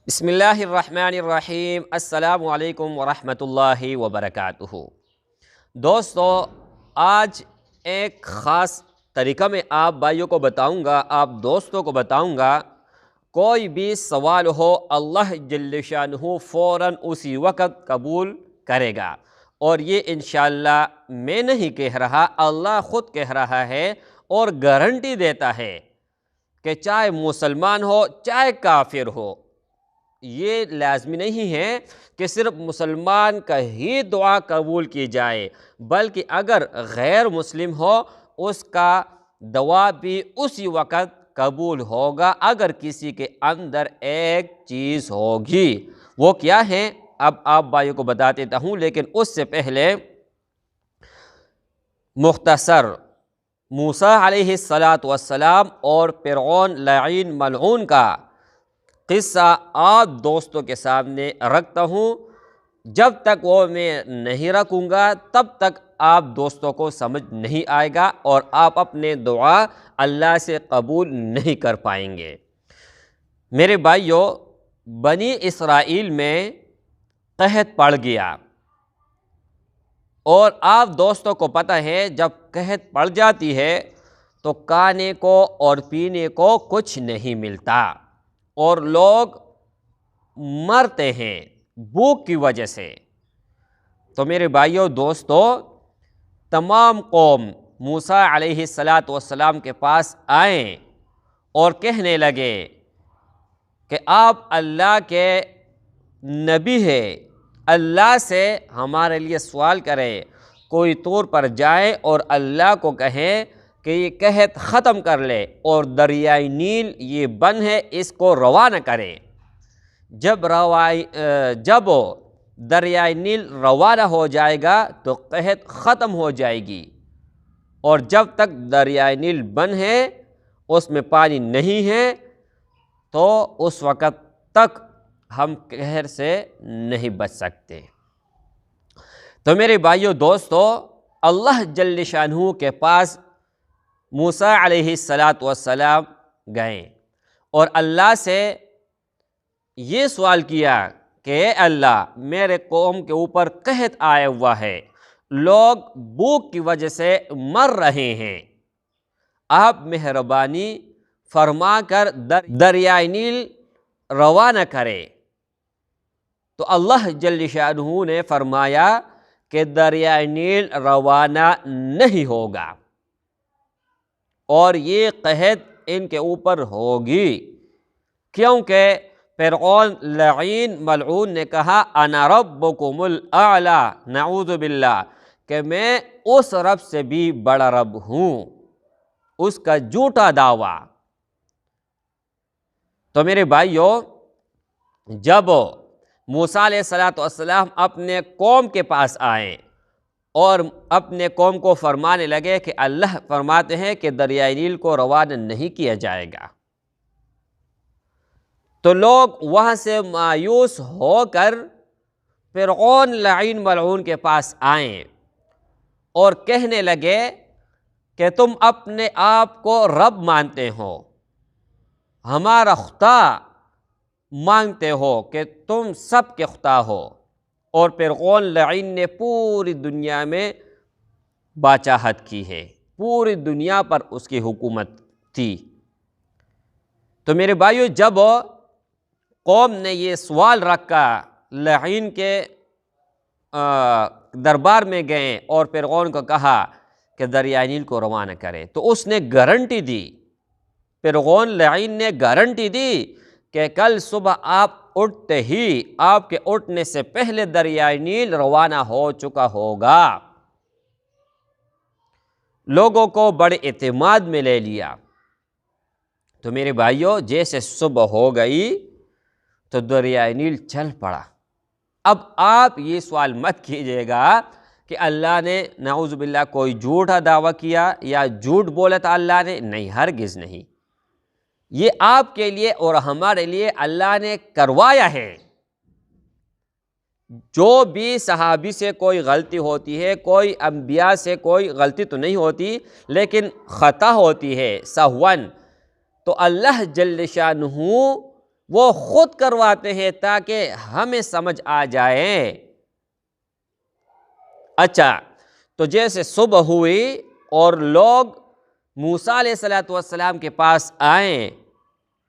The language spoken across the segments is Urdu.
بسم اللہ الرحمن الرحیم۔ السلام علیکم ورحمۃ اللہ وبرکاتہ۔ دوستو، آج ایک خاص طریقہ میں آپ بھائیوں کو بتاؤں گا، آپ دوستوں کو بتاؤں گا۔ کوئی بھی سوال ہو اللہ جل شانہ فوراً اسی وقت قبول کرے گا، اور یہ انشاءاللہ میں نہیں کہہ رہا، اللہ خود کہہ رہا ہے اور گارنٹی دیتا ہے کہ چاہے مسلمان ہو چاہے کافر ہو، یہ لازمی نہیں ہے کہ صرف مسلمان کا ہی دعا قبول کی جائے، بلکہ اگر غیر مسلم ہو اس کا دعا بھی اسی وقت قبول ہوگا اگر کسی کے اندر ایک چیز ہوگی۔ وہ کیا ہے اب آپ بھائیوں کو بتا دیتا ہوں، لیکن اس سے پہلے مختصر موسیٰ علیہ السلام اور فرعون لعین ملعون کا قصہ آپ دوستوں کے سامنے رکھتا ہوں۔ جب تک وہ میں نہیں رکھوں گا تب تک آپ دوستوں کو سمجھ نہیں آئے گا اور آپ اپنے دعا اللہ سے قبول نہیں کر پائیں گے۔ میرے بھائیوں، بنی اسرائیل میں قحط پڑ گیا، اور آپ دوستوں کو پتہ ہے جب قحط پڑ جاتی ہے تو کھانے کو اور پینے کو کچھ نہیں ملتا، اور لوگ مرتے ہیں بھوک کی وجہ سے۔ تو میرے بھائیوں دوستو، تمام قوم موسیٰ علیہ السلام کے پاس آئیں اور کہنے لگے کہ آپ اللہ کے نبی ہیں، اللہ سے ہمارے لیے سوال کریں، کوئی طور پر جائیں اور اللہ کو کہیں کہ یہ قحط ختم کر لے اور دریائے نیل یہ بند ہے اس کو روانہ کرے۔ جب دریائے نیل روانہ ہو جائے گا تو قحط ختم ہو جائے گی، اور جب تک دریائے نیل بند ہے، اس میں پانی نہیں ہے، تو اس وقت تک ہم قہر سے نہیں بچ سکتے۔ تو میرے بھائیو دوستو، اللہ جل شانہ کے پاس موسیٰ علیہ السلام گئے اور اللہ سے یہ سوال کیا کہ اے اللہ، میرے قوم کے اوپر قحط آیا ہوا ہے، لوگ بھوک کی وجہ سے مر رہے ہیں، آپ مہربانی فرما کر دریائے نیل روانہ کرے۔ تو اللہ جل شانہ نے فرمایا کہ دریائے نیل روانہ نہیں ہوگا، اور یہ قحط ان کے اوپر ہوگی، کیونکہ فرعون لعین ملعون نے کہا انا ربکم الاعلی، نعوذ باللہ، کہ میں اس رب سے بھی بڑا رب ہوں، اس کا جھوٹا دعویٰ۔ تو میرے بھائیوں، جب موسیٰ علیہ السلام اپنے قوم کے پاس آئے اور اپنے قوم کو فرمانے لگے کہ اللہ فرماتے ہیں کہ دریائے نیل کو روانہ نہیں کیا جائے گا، تو لوگ وہاں سے مایوس ہو کر فرعون لعین ملعون کے پاس آئیں اور کہنے لگے کہ تم اپنے آپ کو رب مانتے ہو، ہمارا خدا مانتے ہو کہ تم سب کے خدا ہو، اور فرعون لعین نے پوری دنیا میں بادشاہت کی ہے، پوری دنیا پر اس کی حکومت تھی۔ تو میرے بھائیو، جب قوم نے یہ سوال رکھا، لعین کے دربار میں گئے اور فرعون کو کہا کہ دریائے نیل کو روانہ کرے، تو اس نے گارنٹی دی، فرعون لعین نے گارنٹی دی کہ کل صبح آپ اٹھتے ہی، آپ کے اٹھنے سے پہلے دریائے نیل روانہ ہو چکا ہوگا۔ لوگوں کو بڑے اعتماد میں لے لیا۔ تو میرے بھائیوں، جیسے صبح ہو گئی تو دریائے نیل چل پڑا۔ اب آپ یہ سوال مت کیجیے گا کہ اللہ نے نعوذ باللہ کوئی جھوٹا دعویٰ کیا یا جھوٹ بولا تھا اللہ نے، نہیں، ہرگز نہیں۔ یہ آپ کے لیے اور ہمارے لیے اللہ نے کروایا ہے۔ جو بھی صحابی سے کوئی غلطی ہوتی ہے، کوئی انبیاء سے کوئی غلطی تو نہیں ہوتی، لیکن خطا ہوتی ہے سہون، تو اللہ جل شانہ وہ خود کرواتے ہیں تاکہ ہمیں سمجھ آ جائے۔ اچھا، تو جیسے صبح ہوئی اور لوگ موسیٰ علیہ السلام کے پاس آئیں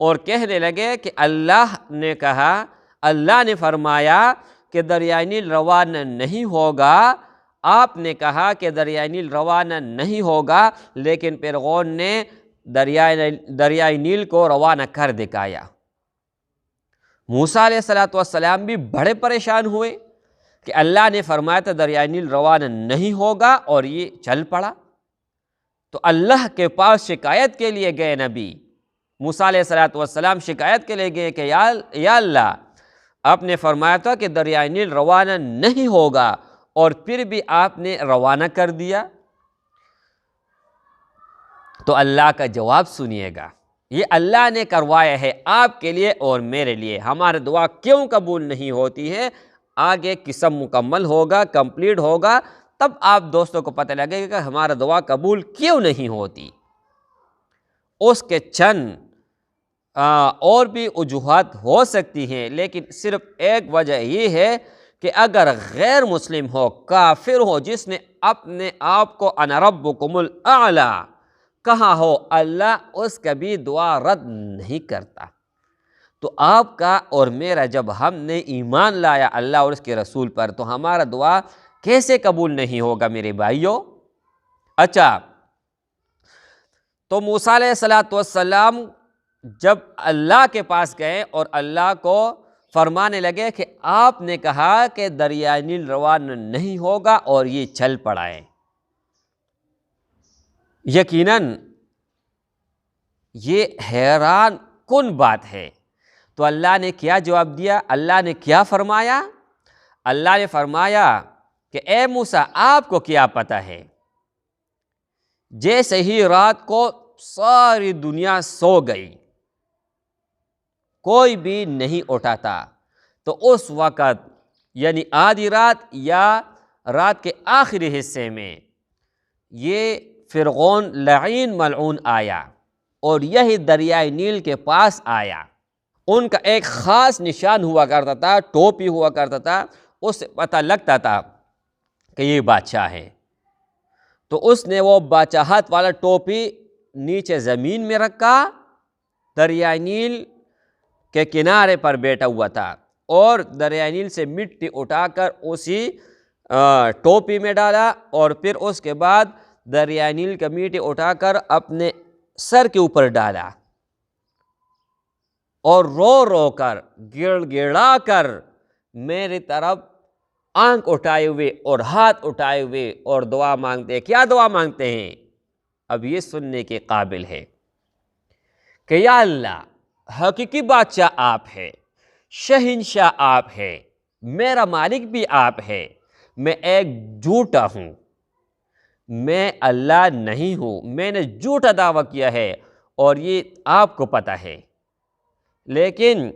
اور کہنے لگے کہ اللہ نے کہا، اللہ نے فرمایا کہ دریائے نیل روانہ نہیں ہوگا، آپ نے کہا کہ دریائے نیل روانہ نہیں ہوگا، لیکن فرعون نے دریائے نیل کو روانہ کر دکھایا۔ موسیٰ علیہ السلام بھی بڑے پریشان ہوئے کہ اللہ نے فرمایا تھا دریائے نیل روانہ نہیں ہوگا اور یہ چل پڑا۔ تو اللہ کے پاس شکایت کے لیے گئے نبی موسیٰ علیہ السلام شکایت کے لیے گئے کہ یا اللہ، آپ نے فرمایا تھا کہ دریائے نیل روانہ نہیں ہوگا اور پھر بھی آپ نے روانہ کر دیا۔ تو اللہ کا جواب سنیے گا، یہ اللہ نے کروایا ہے آپ کے لیے اور میرے لیے۔ ہماری دعا کیوں قبول نہیں ہوتی ہے، آگے قسم مکمل ہوگا، کمپلیٹ ہوگا، تب آپ دوستوں کو پتہ لگے گا کہ ہمارا دعا قبول کیوں نہیں ہوتی۔ اس کے چند اور بھی وجوہات ہو سکتی ہیں، لیکن صرف ایک وجہ یہ ہے کہ اگر غیر مسلم ہو، کافر ہو، جس نے اپنے آپ کو انا ربکم الاعلی کہا ہو، اللہ اس کا بھی دعا رد نہیں کرتا۔ تو آپ کا اور میرا جب ہم نے ایمان لایا اللہ اور اس کے رسول پر، تو ہمارا دعا کیسے قبول نہیں ہوگا میرے بھائیوں؟ اچھا، تو موسیٰ علیہ السلام جب اللہ کے پاس گئے اور اللہ کو فرمانے لگے کہ آپ نے کہا کہ دریائے نیل روانہ نہیں ہوگا اور یہ چل پڑا ہے، یقیناً یہ حیران کن بات ہے۔ تو اللہ نے کیا جواب دیا؟ اللہ نے کیا فرمایا؟ اللہ نے فرمایا کہ اے موسیٰ، آپ کو کیا پتہ ہے؟ جیسے ہی رات کو ساری دنیا سو گئی، کوئی بھی نہیں اٹھا تھا، تو اس وقت یعنی آدھی رات یا رات کے آخری حصے میں یہ فرعون لعین ملعون آیا اور یہی دریائے نیل کے پاس آیا۔ ان کا ایک خاص نشان ہوا کرتا تھا، ٹوپی ہوا کرتا تھا، اس سے پتہ لگتا تھا کہ یہ بادشاہ ہے۔ تو اس نے وہ بادشاہت والا ٹوپی نیچے زمین میں رکھا، دریائے نیل کے کنارے پر بیٹھا ہوا تھا، اور دریائے نیل سے مٹی اٹھا کر اسی ٹوپی میں ڈالا، اور پھر اس کے بعد دریائے نیل کا مٹی اٹھا کر اپنے سر کے اوپر ڈالا، اور رو رو کر گڑ گڑا کر میری طرف آنکھ اٹھائے ہوئے اور ہاتھ اٹھائے ہوئے اور دعا مانگتے ہیں۔ کیا دعا مانگتے ہیں؟ اب یہ سننے کے قابل ہے کہ یا اللہ، حقیقی بادشاہ آپ ہے، شہنشاہ آپ ہے، میرا مالک بھی آپ ہے، میں ایک جھوٹا ہوں، میں اللہ نہیں ہوں، میں نے جھوٹا دعویٰ کیا ہے اور یہ آپ کو پتہ ہے، لیکن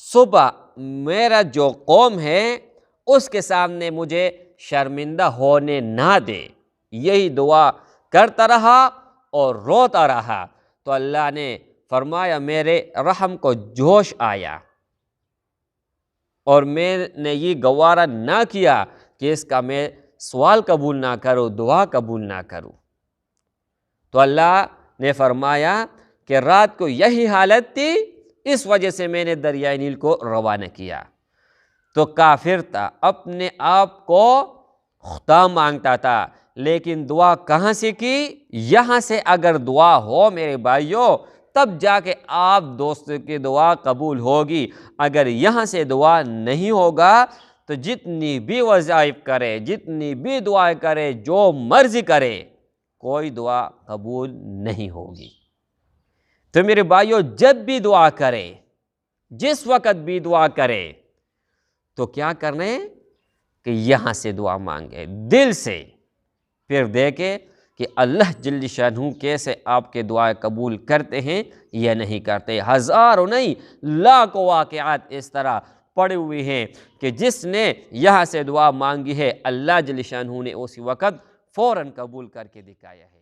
صبح میرا جو قوم ہے اس کے سامنے مجھے شرمندہ ہونے نہ دے۔ یہی دعا کرتا رہا اور روتا رہا، تو اللہ نے فرمایا میرے رحم کو جوش آیا، اور میں نے یہ گوارا نہ کیا کہ اس کا میں سوال قبول نہ کروں، دعا قبول نہ کروں۔ تو اللہ نے فرمایا کہ رات کو یہی حالت تھی، اس وجہ سے میں نے دریائے نیل کو روانہ کیا۔ تو کافر تھا، اپنے آپ کو خدا مانگتا تھا، لیکن دعا کہاں سے کی؟ یہاں سے اگر دعا ہو میرے بھائیوں، تب جا کے آپ دوستوں کی دعا قبول ہوگی۔ اگر یہاں سے دعا نہیں ہوگا تو جتنی بھی وظائف کرے، جتنی بھی دعائیں کرے، جو مرضی کرے، کوئی دعا قبول نہیں ہوگی۔ تو میرے بھائیوں، جب بھی دعا کرے، جس وقت بھی دعا کرے، تو کیا کرنے کہ یہاں سے دعا مانگے، دل سے، پھر دیکھے کہ اللہ جل شانہ کیسے آپ کے دعائیں قبول کرتے ہیں یا نہیں کرتے۔ ہزاروں نہیں، لاکھوں واقعات اس طرح پڑے ہوئے ہیں کہ جس نے یہاں سے دعا مانگی ہے، اللہ جل شانہ نے اسی وقت فوراً قبول کر کے دکھایا ہے۔